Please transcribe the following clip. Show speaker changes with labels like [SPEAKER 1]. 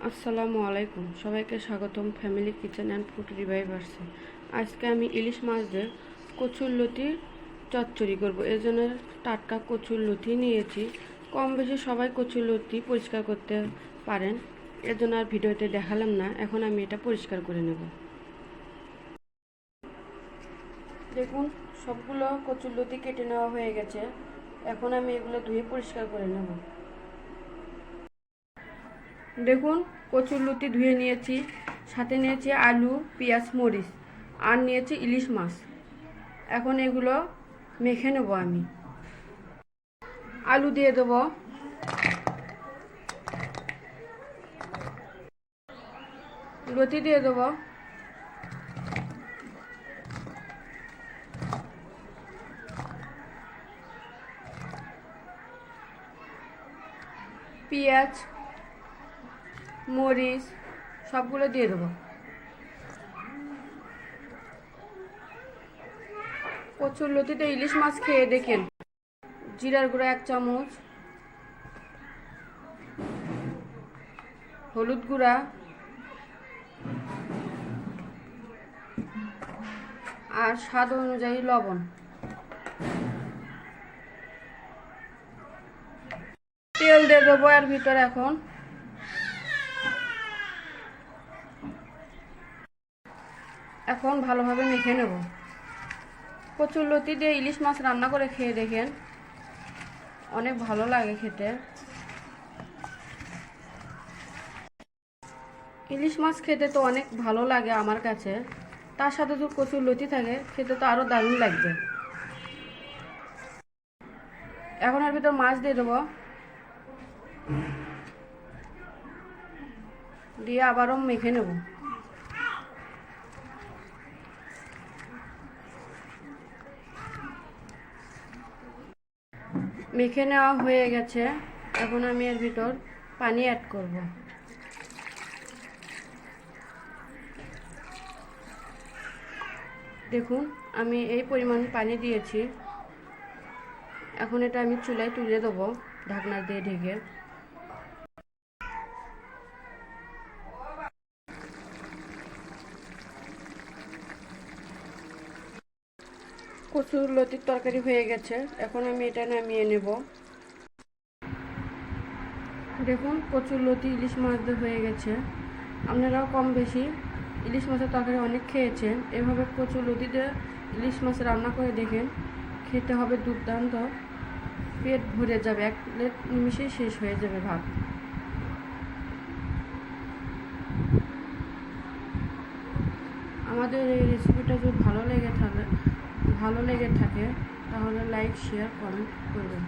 [SPEAKER 1] আসসালামু আলাইকুম, সবাইকে স্বাগতম ফ্যামিলি কিচেন অ্যান্ড ফুড রিভাইভার্সে। আজকে আমি ইলিশ মাছ দিয়ে কচুরলতি চচ্চড়ি করব। এর জন্য টাটকা কচুরলতি নিয়েছি। কম বেশি সবাই কচুরলতি পরিষ্কার করতে পারেন, এর জন্য আর ভিডিওতে দেখালাম না। এখন আমি এটা পরিষ্কার করে নেব। দেখুন, সবগুলো কচুরলতি কেটে নেওয়া হয়ে গেছে। এখন আমি এগুলো ধুয়ে পরিষ্কার করে নেব। দেখুন, কচুরলতি ধুয়ে নিয়েছি, সাথে নিয়েছি আলু, পেঁয়াজ, মরিচ, আর নিয়েছি ইলিশ মাছ। এখন এগুলো মেখে নেব। আমি আলু দিয়ে দেব, লতি দিয়ে দেব, পেঁয়াজ, মরিচ সবগুলো দিয়ে দেবো। কচুরলতিতে ইলিশ মাছ খেয়ে দেখেন। জিরার গুঁড়া 1 চামচ, হলুদ গুঁড়া আর স্বাদ অনুযায়ী লবণ। তেল দিয়ে দেবো এর ভিতরে। এখন ভালোভাবে মেখে নেব। কচুরলতি দিয়ে ইলিশ মাছ রান্না করে খেয়ে দেখেন, অনেক ভালো লাগে খেতে। ইলিশ মাছ খেতে তো অনেক ভালো লাগে আমার কাছে, তার সাথে যদি কচুরলতি থাকে খেতে তো আরো দারুণ লাগবে। এখন এর ভিতর মাছ দিয়ে দেবো, দিয়ে আবারও মেখে নেব। মেখে নেওয়া হয়ে গেছে। এখন আমি এর ভিতর পানি অ্যাড করব। দেখুন, আমি এই পরিমাণ পানি দিয়েছি। এখন এটা আমি চুলায় তুলে দেবো ঢাকনা দিয়ে ঢেকে। কচুরলতির তরকারি হয়ে গেছে। এখন আমি এটা নামিয়ে নেব। দেখুন, কচুরলতি ইলিশ মাছ দিয়ে হয়ে গেছে। আপনারাও কম বেশি ইলিশ মাছের তরকারি অনেক খেয়েছেন। এভাবে কচুরলতি দিয়ে ইলিশ মাছ রান্না করে দেখেন, খেতে হবে দুর্দান্ত। পেট ভরে যাবে, 1 প্লেট নিমিশেই শেষ হয়ে যাবে ভাত। আমাদের এই রেসিপিটা যদি ভালো লেগে থাকে তাহলে লাইক, শেয়ার, কমেন্ট করবেন।